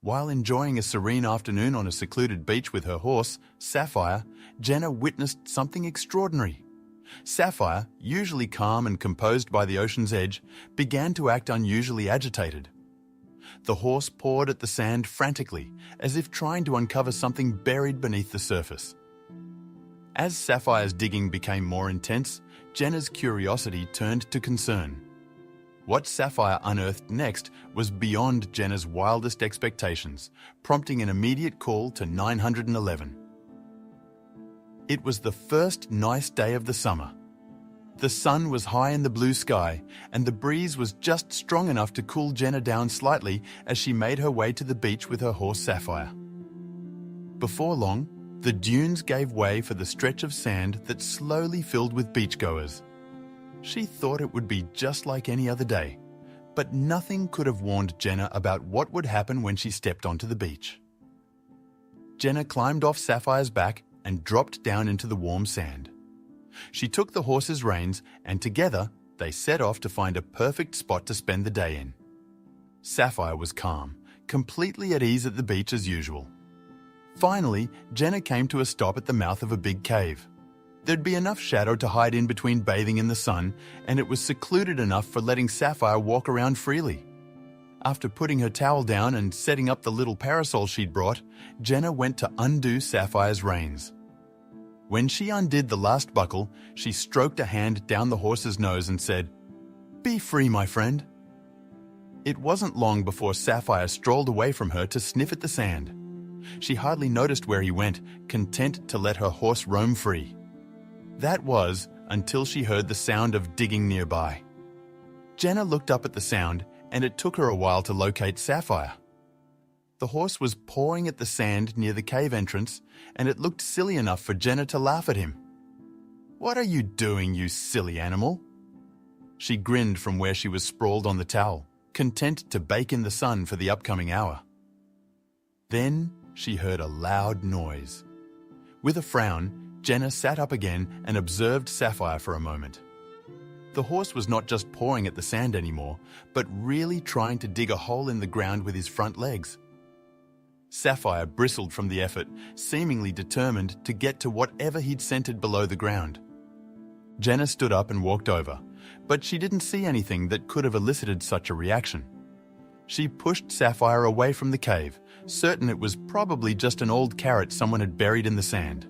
While enjoying a serene afternoon on a secluded beach with her horse, Sapphire, Jenna witnessed something extraordinary. Sapphire, usually calm and composed by the ocean's edge, began to act unusually agitated. The horse pawed at the sand frantically, as if trying to uncover something buried beneath the surface. As Sapphire's digging became more intense, Jenna's curiosity turned to concern. What Sapphire unearthed next was beyond Jenna's wildest expectations, prompting an immediate call to 911. It was the first nice day of the summer. The sun was high in the blue sky, and the breeze was just strong enough to cool Jenna down slightly as she made her way to the beach with her horse Sapphire. Before long, the dunes gave way for the stretch of sand that slowly filled with beachgoers. She thought it would be just like any other day, but nothing could have warned Jenna about what would happen when she stepped onto the beach. Jenna climbed off Sapphire's back and dropped down into the warm sand. She took the horse's reins, and together they set off to find a perfect spot to spend the day in. Sapphire was calm, completely at ease at the beach as usual. Finally, Jenna came to a stop at the mouth of a big cave. There'd be enough shadow to hide in between bathing in the sun, and it was secluded enough for letting Sapphire walk around freely. After putting her towel down and setting up the little parasol she'd brought, Jenna went to undo Sapphire's reins. When she undid the last buckle, she stroked a hand down the horse's nose and said, "Be free, my friend." It wasn't long before Sapphire strolled away from her to sniff at the sand. She hardly noticed where he went, content to let her horse roam free. That was until she heard the sound of digging nearby. Jenna looked up at the sound, and it took her a while to locate Sapphire. The horse was pawing at the sand near the cave entrance, and it looked silly enough for Jenna to laugh at him. "What are you doing, you silly animal?" She grinned from where she was sprawled on the towel, content to bake in the sun for the upcoming hour. Then she heard a loud noise. With a frown, Jenna sat up again and observed Sapphire for a moment. The horse was not just pawing at the sand anymore, but really trying to dig a hole in the ground with his front legs. Sapphire bristled from the effort, seemingly determined to get to whatever he'd scented below the ground. Jenna stood up and walked over, but she didn't see anything that could have elicited such a reaction. She pushed Sapphire away from the cave, certain it was probably just an old carrot someone had buried in the sand.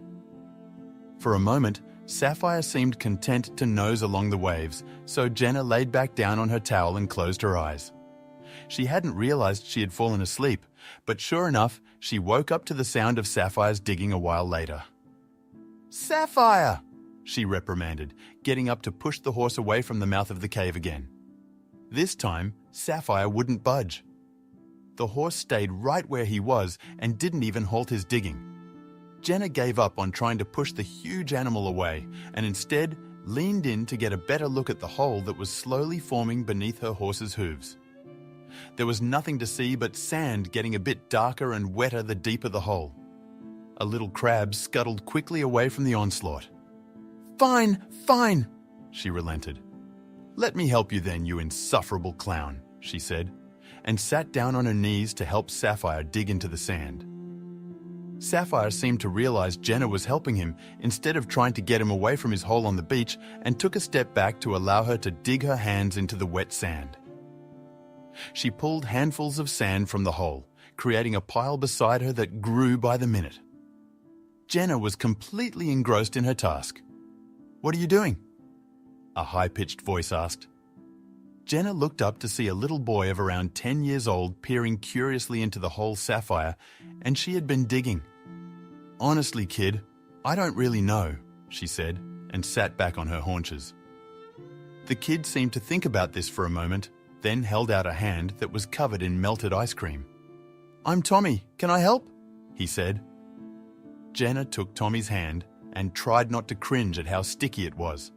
For a moment, Sapphire seemed content to nose along the waves, so Jenna laid back down on her towel and closed her eyes. She hadn't realized she had fallen asleep, but sure enough, she woke up to the sound of Sapphire's digging a while later. "Sapphire!" she reprimanded, getting up to push the horse away from the mouth of the cave again. This time, Sapphire wouldn't budge. The horse stayed right where he was and didn't even halt his digging. Jenna gave up on trying to push the huge animal away and instead leaned in to get a better look at the hole that was slowly forming beneath her horse's hooves. There was nothing to see but sand getting a bit darker and wetter the deeper the hole. A little crab scuttled quickly away from the onslaught. "Fine, fine," she relented. "Let me help you then, you insufferable clown," she said, and sat down on her knees to help Sapphire dig into the sand. Sapphire seemed to realize Jenna was helping him instead of trying to get him away from his hole on the beach, and took a step back to allow her to dig her hands into the wet sand. She pulled handfuls of sand from the hole, creating a pile beside her that grew by the minute. Jenna was completely engrossed in her task. "What are you doing?" a high-pitched voice asked. Jenna looked up to see a little boy of around 10 years old peering curiously into the hole Sapphire, and she had been digging. "Honestly, kid, I don't really know," she said, and sat back on her haunches. The kid seemed to think about this for a moment, then held out a hand that was covered in melted ice cream. "I'm Tommy, can I help?" he said. Jenna took Tommy's hand and tried not to cringe at how sticky it was.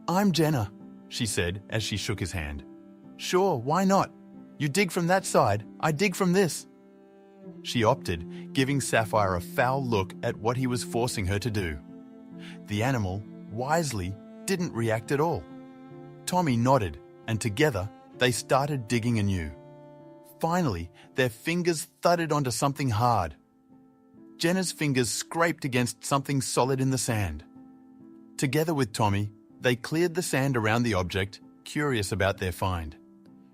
"I'm Jenna," she said as she shook his hand. "Sure, why not? You dig from that side, I dig from this." She opted, giving Sapphire a foul look at what he was forcing her to do. The animal, wisely, didn't react at all. Tommy nodded, and together they started digging anew. Finally, their fingers thudded onto something hard. Jenna's fingers scraped against something solid in the sand. Together with Tommy, they cleared the sand around the object, curious about their find.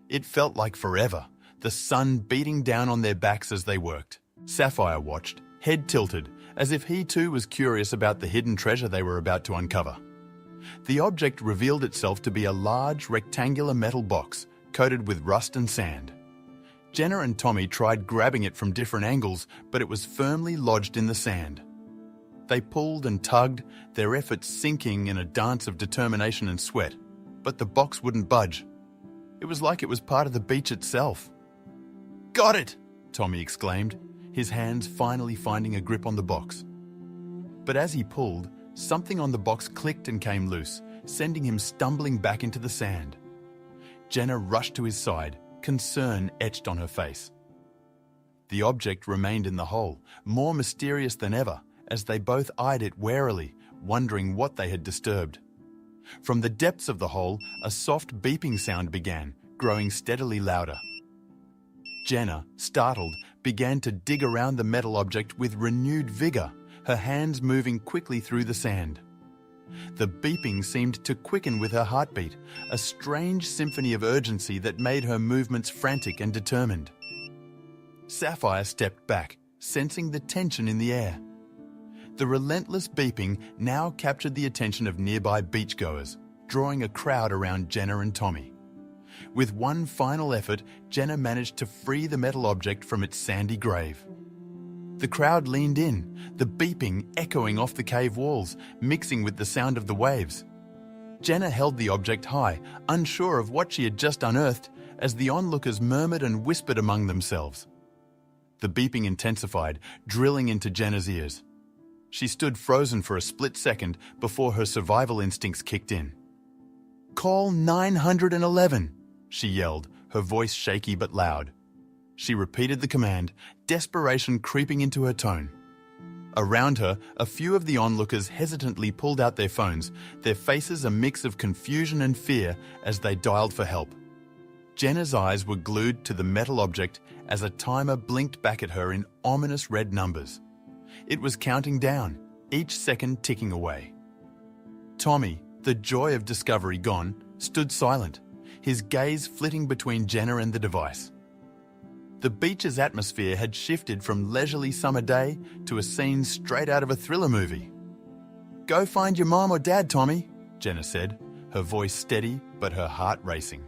It felt like forever, the sun beating down on their backs as they worked. Sapphire watched, head tilted, as if he too was curious about the hidden treasure they were about to uncover. The object revealed itself to be a large rectangular metal box coated with rust and sand. Jenna and Tommy tried grabbing it from different angles, but it was firmly lodged in the sand. They pulled and tugged, their efforts sinking in a dance of determination and sweat, but the box wouldn't budge. It was like it was part of the beach itself. "Got it!" Tommy exclaimed, his hands finally finding a grip on the box. But as he pulled, something on the box clicked and came loose, sending him stumbling back into the sand. Jenna rushed to his side, concern etched on her face. The object remained in the hole, more mysterious than ever, as they both eyed it warily, wondering what they had disturbed. From the depths of the hole, a soft beeping sound began, growing steadily louder. Jenna, startled, began to dig around the metal object with renewed vigor, her hands moving quickly through the sand. The beeping seemed to quicken with her heartbeat, a strange symphony of urgency that made her movements frantic and determined. Sapphire stepped back, sensing the tension in the air. The relentless beeping now captured the attention of nearby beachgoers, drawing a crowd around Jenna and Tommy. With one final effort, Jenna managed to free the metal object from its sandy grave. The crowd leaned in, the beeping echoing off the cave walls, mixing with the sound of the waves. Jenna held the object high, unsure of what she had just unearthed, as the onlookers murmured and whispered among themselves. The beeping intensified, drilling into Jenna's ears. She stood frozen for a split second before her survival instincts kicked in. "Call 911, she yelled, her voice shaky but loud. She repeated the command, desperation creeping into her tone. Around her, a few of the onlookers hesitantly pulled out their phones, their faces a mix of confusion and fear as they dialed for help. Jenna's eyes were glued to the metal object as a timer blinked back at her in ominous red numbers. It was counting down, each second ticking away. Tommy, the joy of discovery gone, stood silent, his gaze flitting between Jenna and the device. The beach's atmosphere had shifted from leisurely summer day to a scene straight out of a thriller movie. "Go find your mom or dad, Tommy," Jenna said, her voice steady but her heart racing.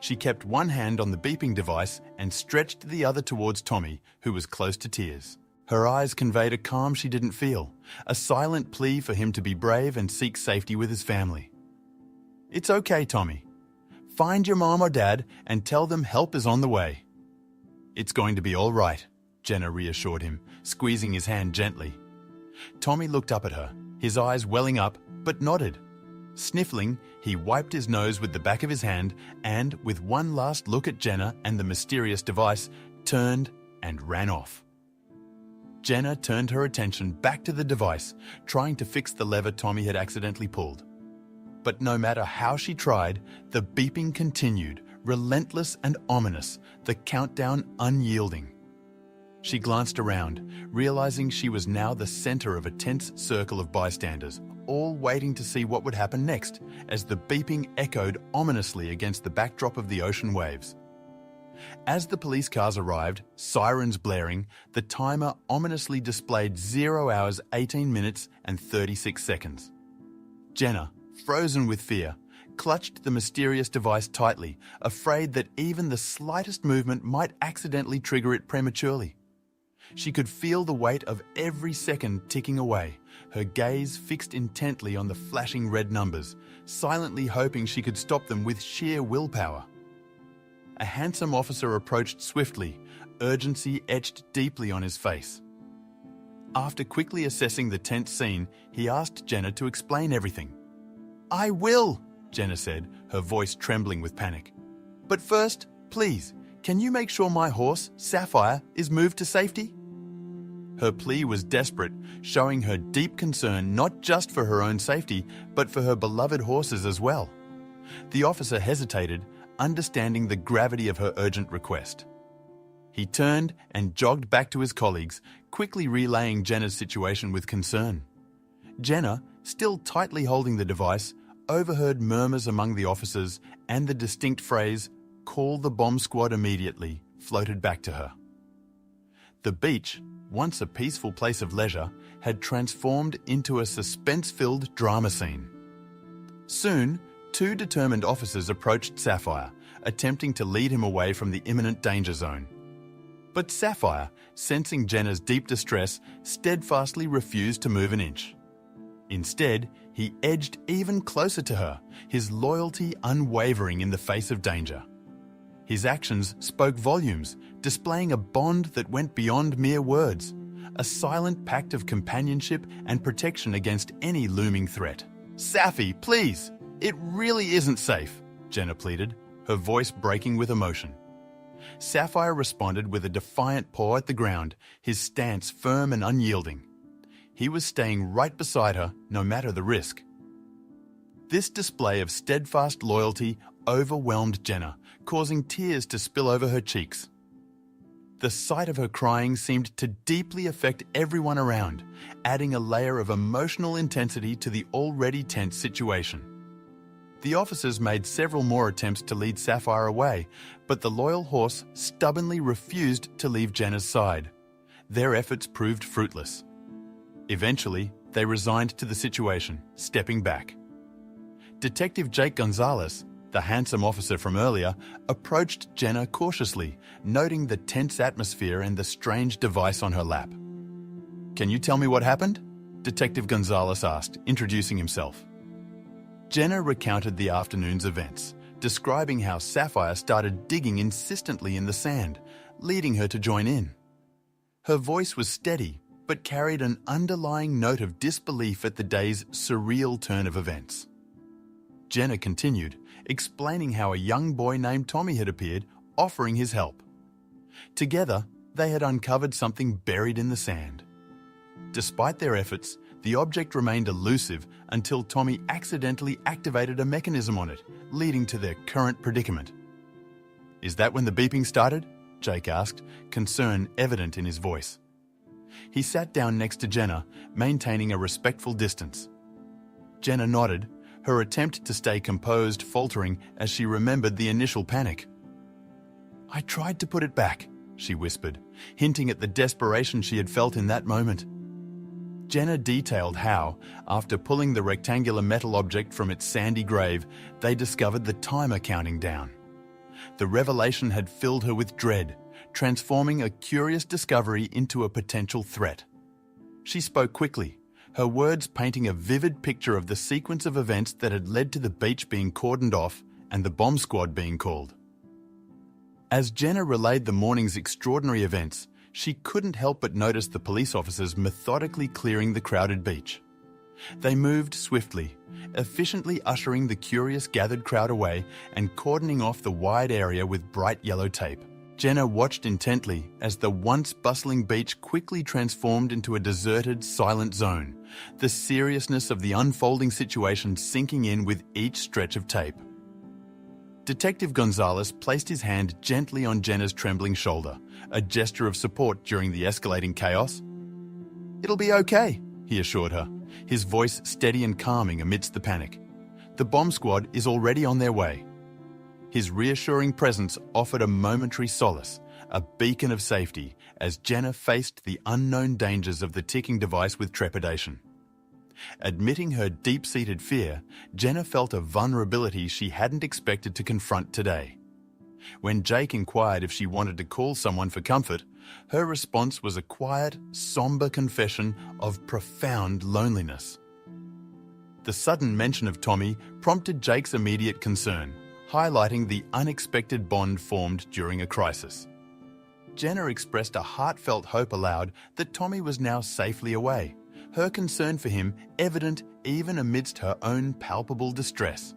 She kept one hand on the beeping device and stretched the other towards Tommy, who was close to tears. Her eyes conveyed a calm she didn't feel, a silent plea for him to be brave and seek safety with his family. "It's okay, Tommy. Find your mom or dad and tell them help is on the way." "It's going to be all right," Jenna reassured him, squeezing his hand gently. Tommy looked up at her, his eyes welling up, but nodded. Sniffling, he wiped his nose with the back of his hand and, with one last look at Jenna and the mysterious device, turned and ran off. Jenna turned her attention back to the device, trying to fix the lever Tommy had accidentally pulled. But no matter how she tried, the beeping continued, relentless and ominous, the countdown unyielding. She glanced around, realizing she was now the center of a tense circle of bystanders, all waiting to see what would happen next, as the beeping echoed ominously against the backdrop of the ocean waves. As the police cars arrived, sirens blaring, the timer ominously displayed 0 hours 18 minutes and 36 seconds. Jenna, frozen with fear, clutched the mysterious device tightly, afraid that even the slightest movement might accidentally trigger it prematurely. She could feel the weight of every second ticking away, her gaze fixed intently on the flashing red numbers, silently hoping she could stop them with sheer willpower. A handsome officer approached swiftly, urgency etched deeply on his face. After quickly assessing the tense scene, he asked Jenna to explain everything. "I will," Jenna said, her voice trembling with panic. "But first, please, can you make sure my horse, Sapphire, is moved to safety?" Her plea was desperate, showing her deep concern not just for her own safety, but for her beloved horses as well. The officer hesitated, understanding the gravity of her urgent request. He turned and jogged back to his colleagues, quickly relaying Jenna's situation with concern. Jenna, still tightly holding the device, overheard murmurs among the officers, and the distinct phrase, "Call the bomb squad immediately," floated back to her. The beach, once a peaceful place of leisure, had transformed into a suspense-filled drama scene. Soon, two determined officers approached Sapphire, attempting to lead him away from the imminent danger zone. But Sapphire, sensing Jenna's deep distress, steadfastly refused to move an inch. Instead, he edged even closer to her, his loyalty unwavering in the face of danger. His actions spoke volumes, displaying a bond that went beyond mere words, a silent pact of companionship and protection against any looming threat. "Sapphy, please! It really isn't safe," Jenna pleaded, her voice breaking with emotion. Sapphire responded with a defiant paw at the ground, his stance firm and unyielding. He was staying right beside her, no matter the risk. This display of steadfast loyalty overwhelmed Jenna, causing tears to spill over her cheeks. The sight of her crying seemed to deeply affect everyone around, adding a layer of emotional intensity to the already tense situation. The officers made several more attempts to lead Sapphire away, but the loyal horse stubbornly refused to leave Jenna's side. Their efforts proved fruitless. Eventually, they resigned to the situation, stepping back. Detective Jake Gonzalez, the handsome officer from earlier, approached Jenna cautiously, noting the tense atmosphere and the strange device on her lap. "Can you tell me what happened?" Detective Gonzalez asked, introducing himself. Jenna recounted the afternoon's events, describing how Sapphire started digging insistently in the sand, leading her to join in. Her voice was steady, but carried an underlying note of disbelief at the day's surreal turn of events. Jenna continued, explaining how a young boy named Tommy had appeared, offering his help. Together, they had uncovered something buried in the sand. Despite their efforts, the object remained elusive until Tommy accidentally activated a mechanism on it, leading to their current predicament. "Is that when the beeping started?" Jake asked, concern evident in his voice. He sat down next to Jenna, maintaining a respectful distance. Jenna nodded, her attempt to stay composed faltering as she remembered the initial panic. "I tried to put it back," she whispered, hinting at the desperation she had felt in that moment. Jenna detailed how, after pulling the rectangular metal object from its sandy grave, they discovered the timer counting down. The revelation had filled her with dread, transforming a curious discovery into a potential threat. She spoke quickly, her words painting a vivid picture of the sequence of events that had led to the beach being cordoned off and the bomb squad being called. As Jenna relayed the morning's extraordinary events, she couldn't help but notice the police officers methodically clearing the crowded beach. They moved swiftly, efficiently ushering the curious gathered crowd away and cordoning off the wide area with bright yellow tape. Jenna watched intently as the once bustling beach quickly transformed into a deserted, silent zone, the seriousness of the unfolding situation sinking in with each stretch of tape. Detective Gonzalez placed his hand gently on Jenna's trembling shoulder, a gesture of support during the escalating chaos. "It'll be okay," he assured her, his voice steady and calming amidst the panic. "The bomb squad is already on their way." His reassuring presence offered a momentary solace, a beacon of safety, as Jenna faced the unknown dangers of the ticking device with trepidation. Admitting her deep-seated fear, Jenna felt a vulnerability she hadn't expected to confront today. When Jake inquired if she wanted to call someone for comfort, her response was a quiet, somber confession of profound loneliness. The sudden mention of Tommy prompted Jake's immediate concern, highlighting the unexpected bond formed during a crisis. Jenna expressed a heartfelt hope aloud that Tommy was now safely away, her concern for him evident even amidst her own palpable distress.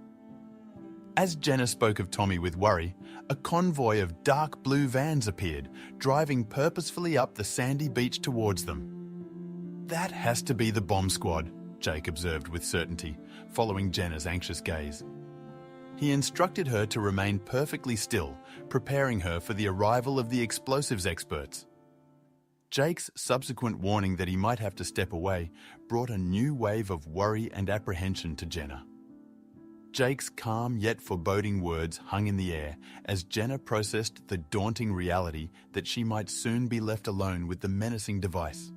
As Jenna spoke of Tommy with worry, a convoy of dark blue vans appeared, driving purposefully up the sandy beach towards them. "That has to be the bomb squad," Jake observed with certainty, following Jenna's anxious gaze. He instructed her to remain perfectly still, preparing her for the arrival of the explosives experts. Jake's subsequent warning that he might have to step away brought a new wave of worry and apprehension to Jenna. Jake's calm yet foreboding words hung in the air as Jenna processed the daunting reality that she might soon be left alone with the menacing device.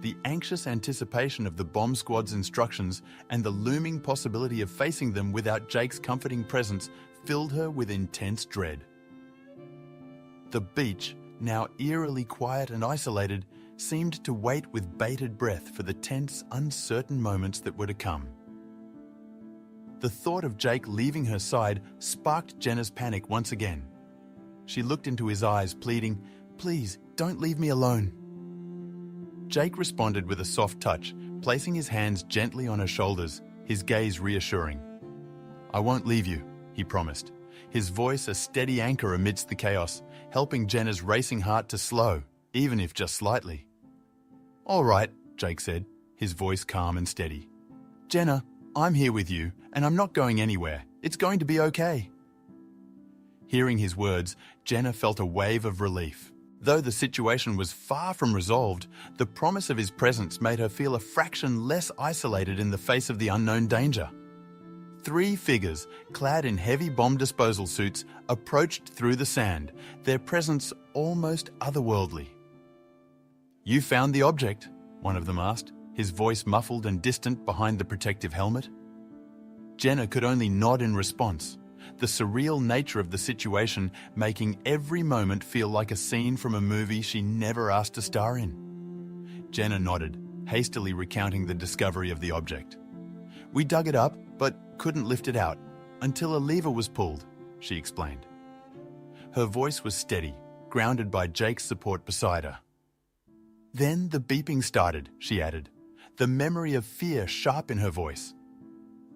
The anxious anticipation of the bomb squad's instructions and the looming possibility of facing them without Jake's comforting presence filled her with intense dread. The beach, now eerily quiet and isolated, seemed to wait with bated breath for the tense, uncertain moments that were to come. The thought of Jake leaving her side sparked Jenna's panic once again. She looked into his eyes, pleading, "Please, don't leave me alone." Jake responded with a soft touch, placing his hands gently on her shoulders, his gaze reassuring. "I won't leave you," he promised, his voice a steady anchor amidst the chaos, helping Jenna's racing heart to slow, even if just slightly. "All right," Jake said, his voice calm and steady. "Jenna, I'm here with you, and I'm not going anywhere. It's going to be okay." Hearing his words, Jenna felt a wave of relief. Though the situation was far from resolved, the promise of his presence made her feel a fraction less isolated in the face of the unknown danger. 3 figures, clad in heavy bomb disposal suits, approached through the sand, their presence almost otherworldly. "You found the object?" one of them asked, his voice muffled and distant behind the protective helmet. Jenna could only nod in response, the surreal nature of the situation making every moment feel like a scene from a movie she never asked to star in. Jenna nodded, hastily recounting the discovery of the object. "We dug it up, but couldn't lift it out until a lever was pulled," she explained. Her voice was steady, grounded by Jake's support beside her. "Then the beeping started," she added, the memory of fear sharp in her voice.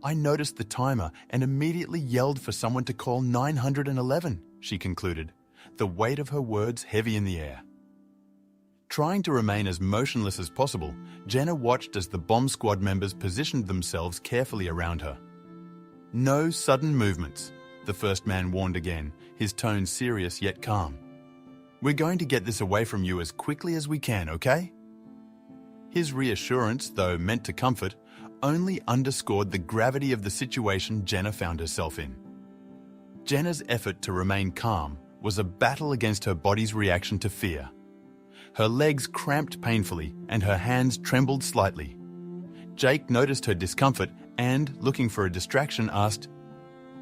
"I noticed the timer and immediately yelled for someone to call 911, she concluded, the weight of her words heavy in the air. Trying to remain as motionless as possible, Jenna watched as the bomb squad members positioned themselves carefully around her. "No sudden movements," the first man warned again, his tone serious yet calm. "We're going to get this away from you as quickly as we can, okay?" His reassurance, though meant to comfort, only underscored the gravity of the situation Jenna found herself in. Jenna's effort to remain calm was a battle against her body's reaction to fear. Her legs cramped painfully and her hands trembled slightly. Jake noticed her discomfort and, looking for a distraction, asked,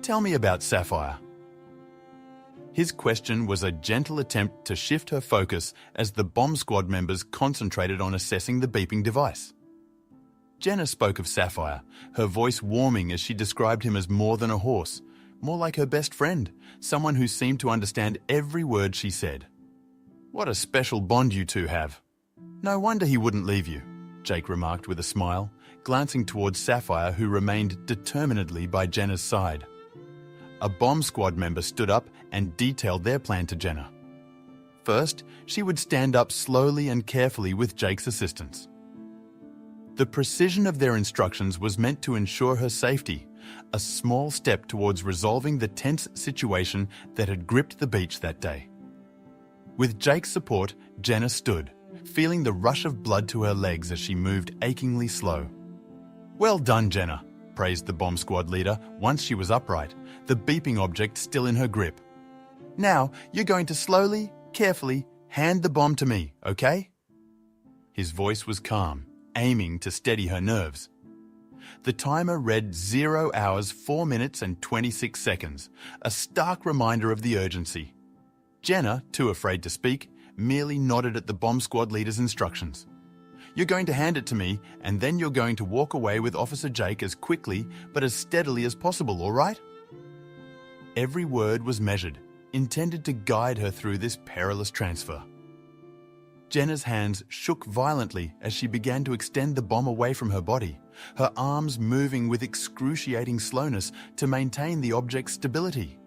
"Tell me about Sapphire." His question was a gentle attempt to shift her focus as the bomb squad members concentrated on assessing the beeping device. Jenna spoke of Sapphire, her voice warming as she described him as more than a horse, more like her best friend, someone who seemed to understand every word she said. "What a special bond you two have. No wonder he wouldn't leave you," Jake remarked with a smile, glancing towards Sapphire, who remained determinedly by Jenna's side. A bomb squad member stood up and detailed their plan to Jenna. First, she would stand up slowly and carefully with Jake's assistance. The precision of their instructions was meant to ensure her safety, a small step towards resolving the tense situation that had gripped the beach that day. With Jake's support, Jenna stood, feeling the rush of blood to her legs as she moved achingly slow. "Well done, Jenna," praised the bomb squad leader once she was upright, the beeping object still in her grip. "Now, you're going to slowly, carefully hand the bomb to me, okay?" His voice was calm, aiming to steady her nerves. The timer read 0 hours, 4 minutes and 26 seconds, a stark reminder of the urgency. Jenna, too afraid to speak, merely nodded at the bomb squad leader's instructions. "You're going to hand it to me, and then you're going to walk away with Officer Jake as quickly but as steadily as possible, all right?" Every word was measured, intended to guide her through this perilous transfer. Jenna's hands shook violently as she began to extend the bomb away from her body, her arms moving with excruciating slowness to maintain the object's stability.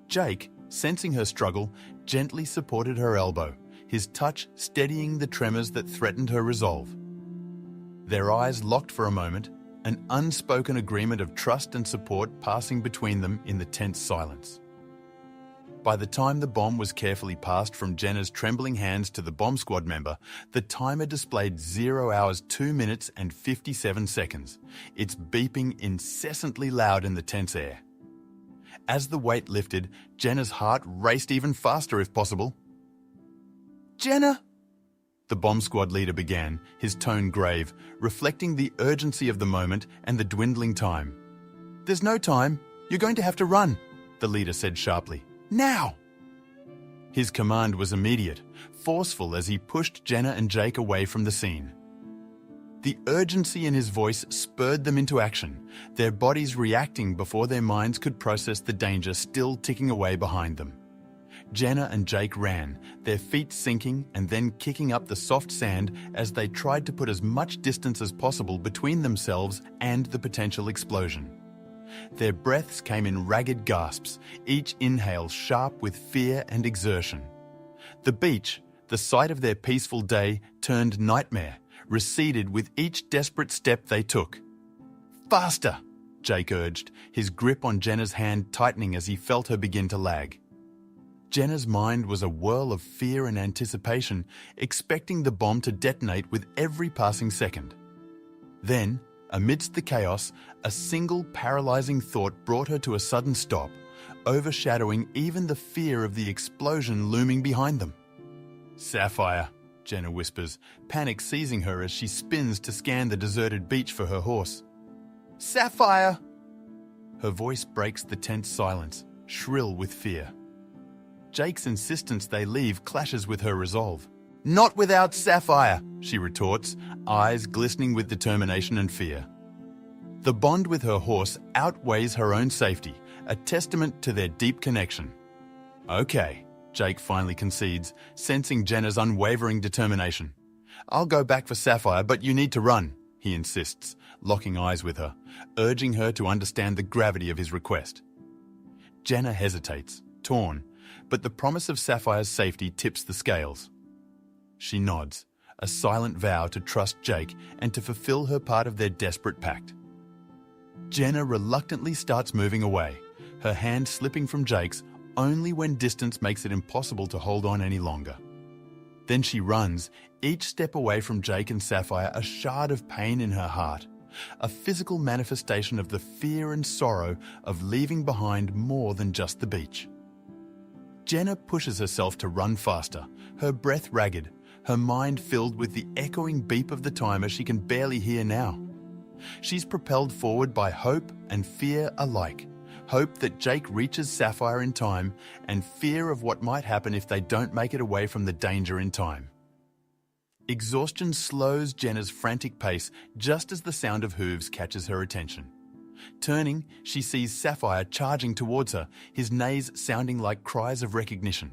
Jake, sensing her struggle, gently supported her elbow, his touch steadying the tremors that threatened her resolve. Their eyes locked for a moment, an unspoken agreement of trust and support passing between them in the tense silence. By the time the bomb was carefully passed from Jenna's trembling hands to the bomb squad member, the timer displayed 0 hours 2 minutes and 57 seconds, its beeping incessantly loud in the tense air. As the weight lifted, Jenna's heart raced even faster if possible. "Jenna!" The bomb squad leader began, his tone grave, reflecting the urgency of the moment and the dwindling time. "There's no time. You're going to have to run," the leader said sharply. "Now!" His command was immediate, forceful as he pushed Jenna and Jake away from the scene. The urgency in his voice spurred them into action, their bodies reacting before their minds could process the danger still ticking away behind them. Jenna and Jake ran, their feet sinking and then kicking up the soft sand as they tried to put as much distance as possible between themselves and the potential explosion. Their breaths came in ragged gasps, each inhale sharp with fear and exertion. The beach, the site of their peaceful day, turned nightmare, receded with each desperate step they took. "Faster!" Jake urged, his grip on Jenna's hand tightening as he felt her begin to lag. Jenna's mind was a whirl of fear and anticipation, expecting the bomb to detonate with every passing second. Then, amidst the chaos, a single paralyzing thought brought her to a sudden stop, overshadowing even the fear of the explosion looming behind them. "Sapphire," Jenna whispers, panic seizing her as she spins to scan the deserted beach for her horse. "Sapphire!" Her voice breaks the tense silence, shrill with fear. Jake's insistence they leave clashes with her resolve. "Not without Sapphire," she retorts, eyes glistening with determination and fear. The bond with her horse outweighs her own safety, a testament to their deep connection. "Okay," Jake finally concedes, sensing Jenna's unwavering determination. "I'll go back for Sapphire, but you need to run," he insists, locking eyes with her, urging her to understand the gravity of his request. Jenna hesitates, torn, but the promise of Sapphire's safety tips the scales. She nods, a silent vow to trust Jake and to fulfill her part of their desperate pact. Jenna reluctantly starts moving away, her hand slipping from Jake's only when distance makes it impossible to hold on any longer. Then she runs, each step away from Jake and Sapphire a shard of pain in her heart, a physical manifestation of the fear and sorrow of leaving behind more than just the beach. Jenna pushes herself to run faster, her breath ragged, her mind filled with the echoing beep of the timer she can barely hear now. She's propelled forward by hope and fear alike, hope that Jake reaches Sapphire in time, and fear of what might happen if they don't make it away from the danger in time. Exhaustion slows Jenna's frantic pace just as the sound of hooves catches her attention. Turning, she sees Sapphire charging towards her, his neighs sounding like cries of recognition.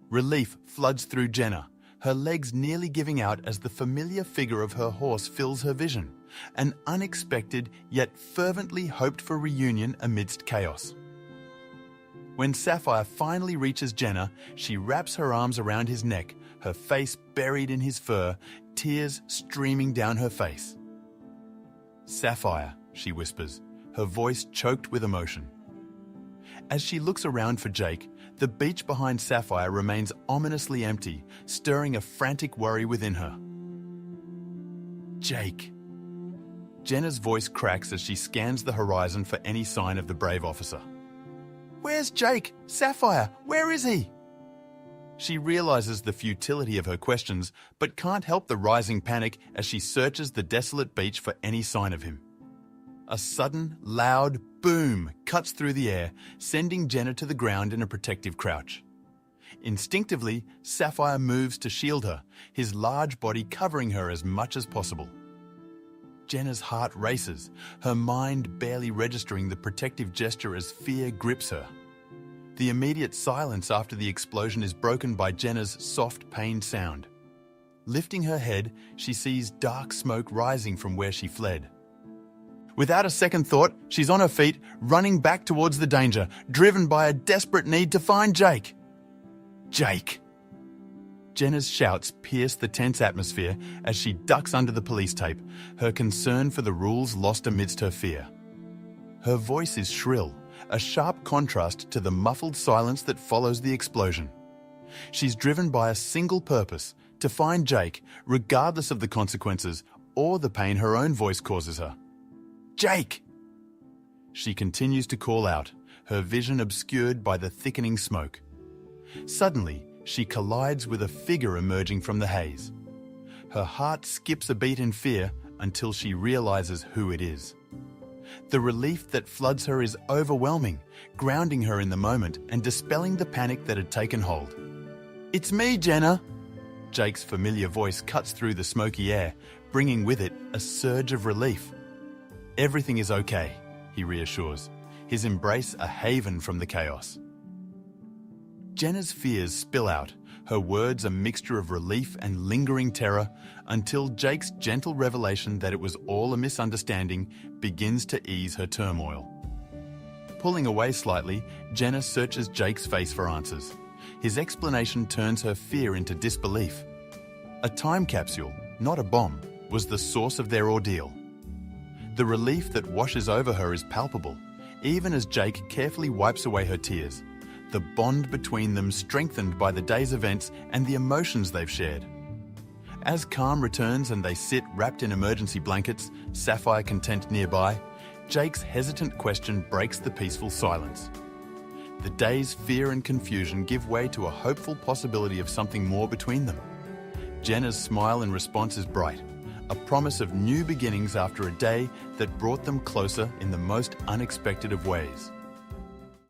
Relief floods through Jenna, her legs nearly giving out as the familiar figure of her horse fills her vision, an unexpected yet fervently hoped-for reunion amidst chaos. When Sapphire finally reaches Jenna, she wraps her arms around his neck, her face buried in his fur, tears streaming down her face. "Sapphire," she whispers, her voice choked with emotion. As she looks around for Jake, the beach behind Sapphire remains ominously empty, stirring a frantic worry within her. "Jake." Jenna's voice cracks as she scans the horizon for any sign of the brave officer. "Where's Jake? Sapphire, where is he?" She realizes the futility of her questions, but can't help the rising panic as she searches the desolate beach for any sign of him. A sudden, loud boom cuts through the air, sending Jenna to the ground in a protective crouch. Instinctively, Sapphire moves to shield her, his large body covering her as much as possible. Jenna's heart races, her mind barely registering the protective gesture as fear grips her. The immediate silence after the explosion is broken by Jenna's soft, pained sound. Lifting her head, she sees dark smoke rising from where she fled. Without a second thought, she's on her feet, running back towards the danger, driven by a desperate need to find Jake. Jake. Jenna's shouts pierce the tense atmosphere as she ducks under the police tape, her concern for the rules lost amidst her fear. Her voice is shrill, a sharp contrast to the muffled silence that follows the explosion. She's driven by a single purpose: to find Jake, regardless of the consequences or the pain her own voice causes her. Jake! She continues to call out, her vision obscured by the thickening smoke. Suddenly, she collides with a figure emerging from the haze. Her heart skips a beat in fear until she realizes who it is. The relief that floods her is overwhelming, grounding her in the moment and dispelling the panic that had taken hold. "It's me, Jenna!" Jake's familiar voice cuts through the smoky air, bringing with it a surge of relief. "Everything is okay," he reassures, his embrace a haven from the chaos. Jenna's fears spill out, her words a mixture of relief and lingering terror, until Jake's gentle revelation that it was all a misunderstanding begins to ease her turmoil. Pulling away slightly, Jenna searches Jake's face for answers. His explanation turns her fear into disbelief. A time capsule, not a bomb, was the source of their ordeal. The relief that washes over her is palpable, even as Jake carefully wipes away her tears, the bond between them strengthened by the day's events and the emotions they've shared. As calm returns and they sit wrapped in emergency blankets, Sapphire content nearby, Jake's hesitant question breaks the peaceful silence. The day's fear and confusion give way to a hopeful possibility of something more between them. Jenna's smile in response is bright, a promise of new beginnings after a day that brought them closer in the most unexpected of ways.